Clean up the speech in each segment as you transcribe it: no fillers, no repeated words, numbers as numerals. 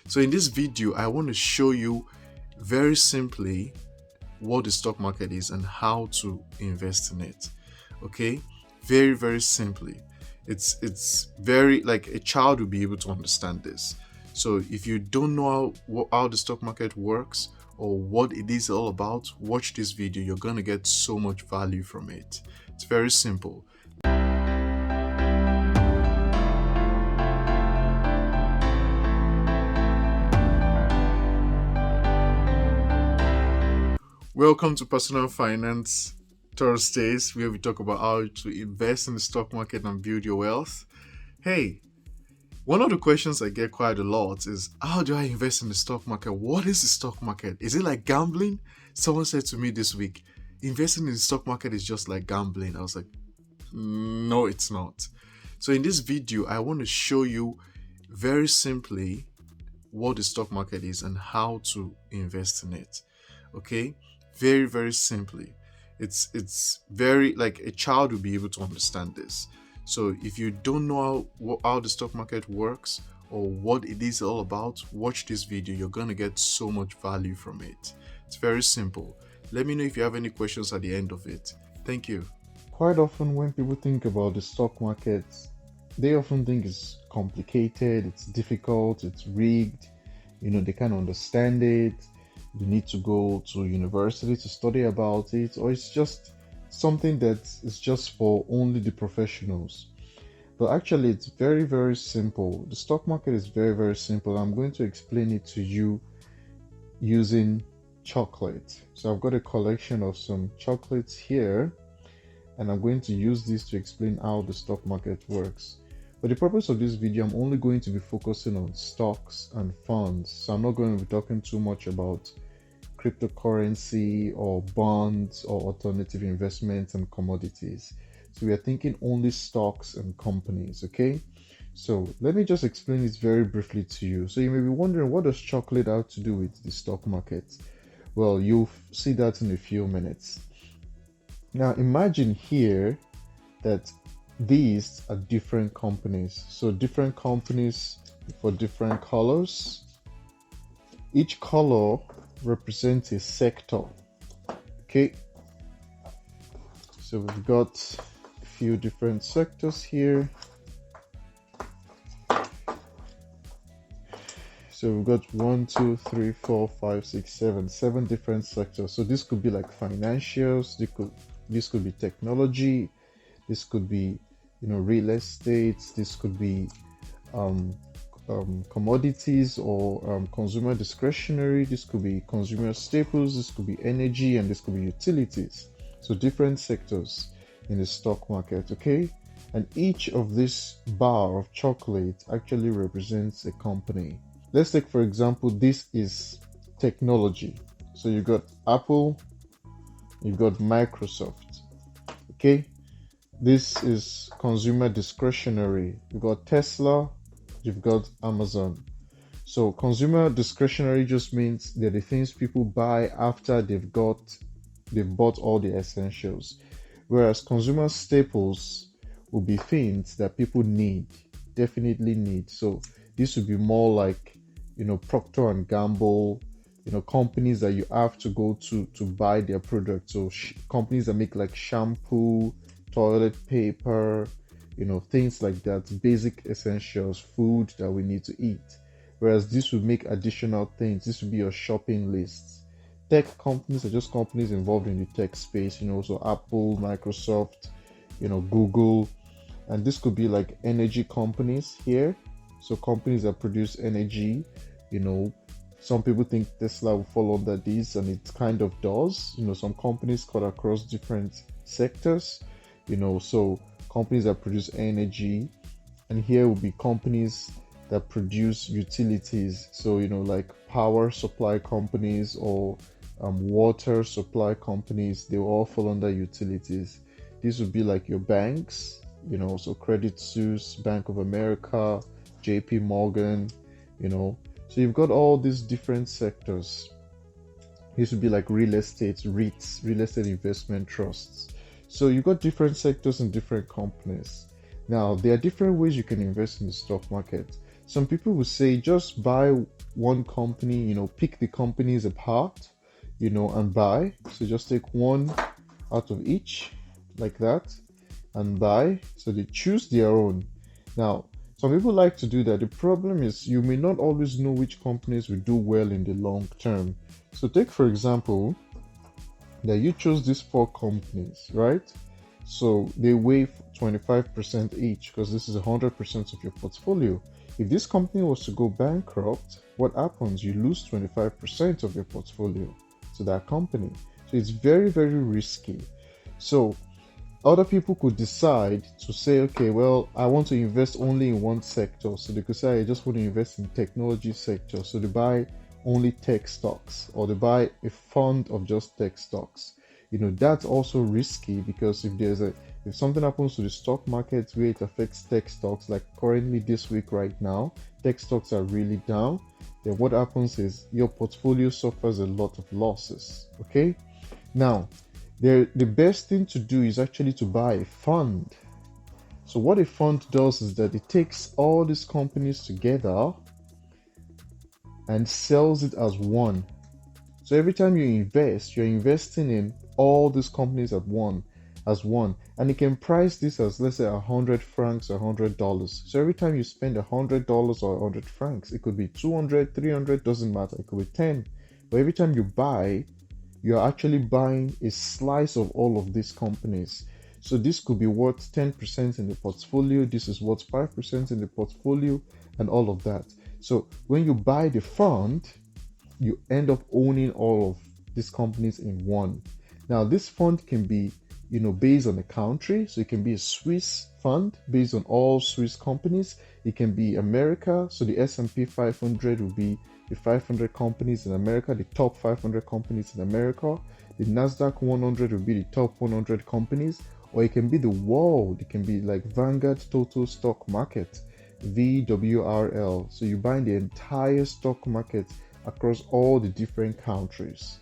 So in this video, I want to show you very simply what the stock market is and how to invest in it. Okay, very simply. It's very like a child will be able to understand this. So if you don't know how the stock market works or what it is all about, watch this video. You're going to get so much value from it. It's very simple. Welcome to Personal Finance Thursdays, where we talk about how to invest in the stock market and build your wealth. Hey, one of the questions I get quite a lot is, how do I invest in the stock market? What is the stock market? Is it like gambling? Someone said to me this week, investing in the stock market is just like gambling. I was like, no, it's not. So in this video, I want to show you very simply what the stock market is and how to invest in it. Okay, very simply. It's very like a child will be able to understand this. So if you don't know how the stock market works or what it is all about, watch this video. You're going to get so much value from it. It's very simple. Let me know if you have any questions at the end of it. Thank you. Quite often when people think about the stock market, they often think it's complicated, it's difficult, it's rigged, they can't understand it. You need to go to university to study about it, or it's just something that is just for only the professionals. But actually, it's very simple. The stock market is very simple. I'm going to explain it to you using chocolate. So I've got a collection of some chocolates here, and I'm going to use this to explain how the stock market works. For the purpose of this video, I'm only going to be focusing on stocks and funds. So I'm not going to be talking too much about cryptocurrency or bonds or alternative investments and commodities. So we are thinking only stocks and companies, okay? So let me just explain it very briefly to you. So you may be wondering, what does chocolate have to do with the stock market? Well, you'll see that in a few minutes. Now imagine here that these are different companies. So different companies for different colors. Each color represents a sector. Okay, so we've got a few different sectors here. So we've got 1, 2, 3, 4, 5, 6, 7 different sectors. So this could be like financials, this could be technology, this could be real estate, this could be commodities or consumer discretionary, this could be consumer staples, this could be energy, and this could be utilities. So different sectors in the stock market, okay? And each of this bar of chocolate actually represents a company. Let's take, for example, this is technology. So you've got Apple, you've got Microsoft, okay? This is consumer discretionary. You've got Tesla, you've got Amazon. So consumer discretionary just means they're the things people buy after they've bought all the essentials. Whereas consumer staples will be things that people definitely need. So this would be more like, Procter and Gamble, companies that you have to go to buy their products. So companies that make like shampoo, toilet paper, things like that, basic essentials, food that we need to eat. Whereas this would make additional things. This would be your shopping lists. Tech companies are just companies involved in the tech space, so Apple, Microsoft, Google. And this could be like energy companies here. So companies that produce energy, some people think Tesla will fall under this, and it kind of does. Some companies cut across different sectors, so companies that produce energy, and here will be companies that produce utilities. So, like power supply companies or water supply companies, they will all fall under utilities. This would be like your banks, so Credit Suisse, Bank of America, JP Morgan, So you've got all these different sectors. This would be like real estate, REITs, real estate investment trusts. So you've got different sectors and different companies. Now, there are different ways you can invest in the stock market. Some people will say just buy one company, pick the companies apart, and buy. So just take one out of each, like that, and buy. So they choose their own. Now, some people like to do that. The problem is you may not always know which companies will do well in the long term. So take, for example, that you chose these four companies, right? So they weigh 25% each because this is 100% of your portfolio. If this company was to go bankrupt, what happens? You lose 25% of your portfolio to that company. So it's very, very risky. So other people could decide to say, okay, well, I want to invest only in one sector. So they could say, I just want to invest in technology sector. So they buy only tech stocks, or they buy a fund of just tech stocks. That's also risky because if something happens to the stock market where it affects tech stocks, like currently this week right now, tech stocks are really down, then what happens is your portfolio suffers a lot of losses. Okay? Now, the best thing to do is actually to buy a fund. So what a fund does is that it takes all these companies together and sells it as one. So every time you invest, you're investing in all these companies as one. And you can price this as, let's say, 100 francs or $100. So every time you spend $100 or 100 francs, it could be 200, 300, doesn't matter. It could be 10. But every time you buy, you're actually buying a slice of all of these companies. So this could be worth 10% in the portfolio, this is worth 5% in the portfolio, and all of that. So when you buy the fund, you end up owning all of these companies in one. Now, this fund can be, based on a country. So it can be a Swiss fund based on all Swiss companies. It can be America. So the S&P 500 will be the 500 companies in America, the top 500 companies in America. The Nasdaq 100 will be the top 100 companies, or it can be the world. It can be like Vanguard Total Stock Market, VWRL. So you buy the entire stock market across all the different countries.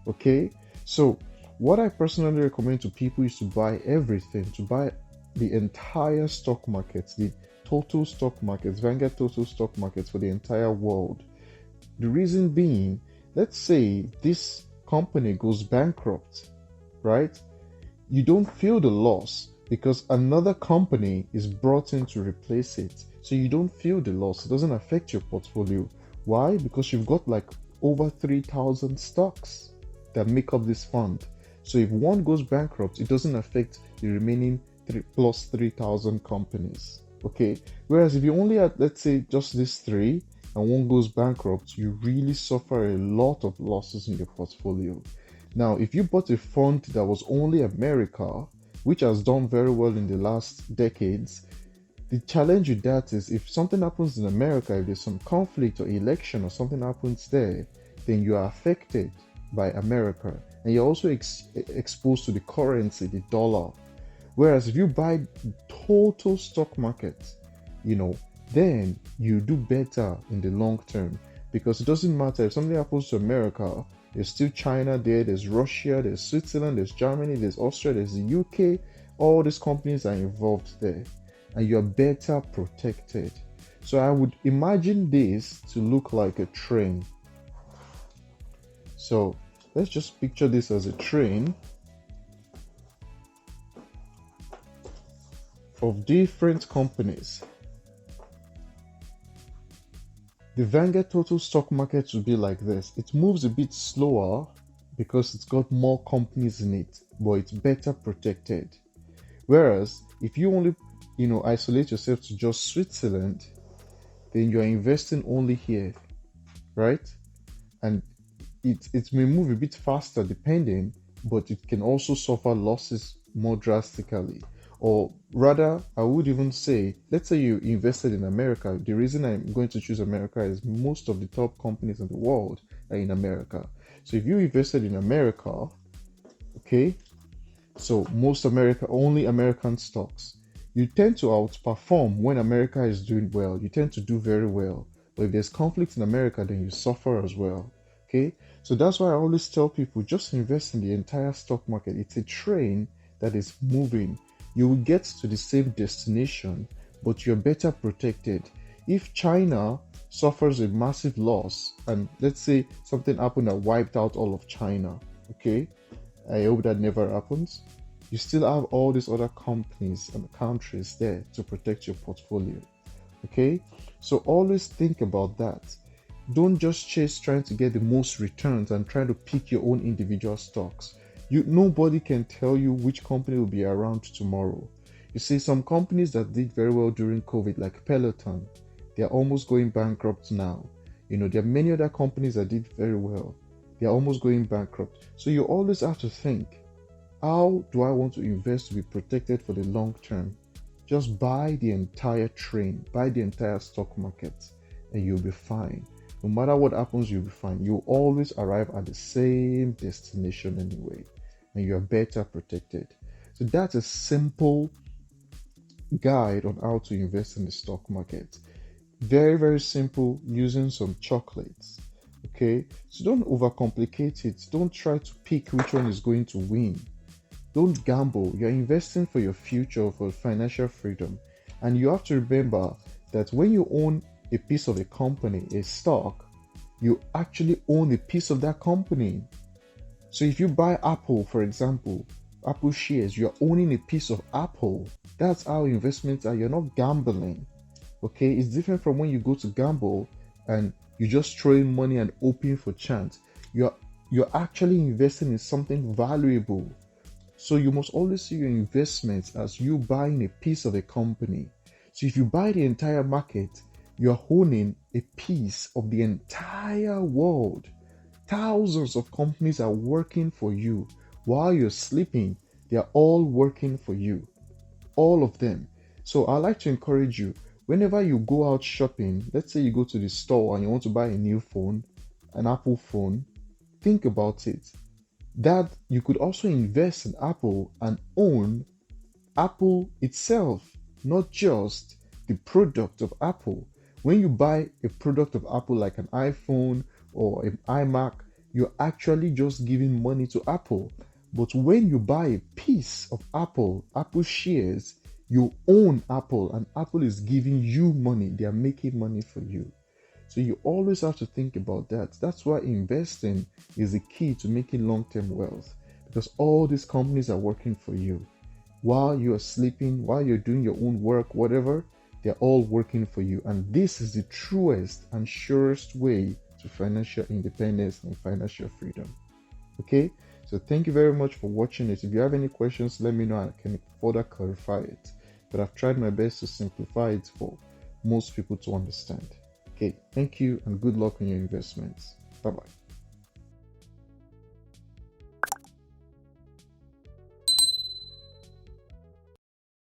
Okay, so what I personally recommend to people is to buy everything, to buy the entire stock market, the total stock markets, Vanguard Total Stock Markets for the entire world. The reason being, let's say this company goes bankrupt, right? You don't feel the loss because another company is brought in to replace it. So you don't feel the loss. It doesn't affect your portfolio. Why? Because you've got like over 3,000 stocks that make up this fund. So if one goes bankrupt, it doesn't affect the remaining plus 3,000 companies. Okay. Whereas if you only had, let's say, just these three, and one goes bankrupt, you really suffer a lot of losses in your portfolio. Now, if you bought a fund that was only America, which has done very well in the last decades, the challenge with that is if something happens in America, if there's some conflict or election or something happens there, then you are affected by America. And you're also exposed to the currency, the dollar. Whereas if you buy total stock market, then you do better in the long term, because it doesn't matter if something happens to America, there's still China there, there's Russia, there's Switzerland, there's Germany, there's Austria, there's the UK. All these companies are involved there, and you're better protected. So I would imagine this to look like a train. So let's just picture this as a train of different companies. The Vanguard Total Stock Market will be like this. It moves a bit slower because it's got more companies in it, but it's better protected. Whereas if you only, isolate yourself to just Switzerland, then you are investing only here, right? And it may move a bit faster depending, but it can also suffer losses more drastically. Or rather, I would even say, let's say you invested in America. The reason I'm going to choose America is most of the top companies in the world are in America. So if you invested in America, okay, so only American stocks, you tend to outperform when America is doing well. You tend to do very well. But if there's conflict in America, then you suffer as well. Okay, so that's why I always tell people just invest in the entire stock market. It's a train that is moving. You will get to the same destination, but you're better protected. If China suffers a massive loss, and let's say something happened that wiped out all of China, okay? I hope that never happens. You still have all these other companies and countries there to protect your portfolio, okay? So always think about that. Don't just chase trying to get the most returns and try to pick your own individual stocks. Nobody can tell you which company will be around tomorrow. You see, some companies that did very well during COVID, like Peloton, they're almost going bankrupt now. There are many other companies that did very well. They're almost going bankrupt. So you always have to think, how do I want to invest to be protected for the long term? Just buy the entire train, buy the entire stock market, and you'll be fine. No matter what happens, you'll be fine. You'll always arrive at the same destination anyway, and you're better protected. So that's a simple guide on how to invest in the stock market. Very, very simple, using some chocolates. Okay, so don't overcomplicate it. Don't try to pick which one is going to win. Don't gamble. You're investing for your future, for financial freedom. And you have to remember that when you own a piece of a company, a stock, you actually own a piece of that company. So if you buy Apple, for example, Apple shares, you're owning a piece of Apple. That's how investments are. You're not gambling. Okay, it's different from when you go to gamble and you just throw in money and hoping for chance. You're actually investing in something valuable. So you must always see your investments as you buying a piece of a company. So if you buy the entire market, you're owning a piece of the entire world. Thousands of companies are working for you. While you're sleeping, they're all working for you. All of them. So I like to encourage you, whenever you go out shopping, let's say you go to the store and you want to buy a new phone, an Apple phone, think about it. That you could also invest in Apple and own Apple itself, not just the product of Apple. When you buy a product of Apple like an iPhone or an iMac, you're actually just giving money to Apple. But when you buy a piece of Apple shares, you own Apple and Apple is giving you money. They are making money for you. So you always have to think about that. That's why investing is the key to making long-term wealth, because all these companies are working for you. While you are sleeping, while you're doing your own work, whatever, they're all working for you. And this is the truest and surest way to financial independence and financial freedom. Okay? So thank you very much for watching it. If you have any questions, let me know. I can further clarify it. But I've tried my best to simplify it for most people to understand. Okay, thank you and good luck on your investments. Bye bye.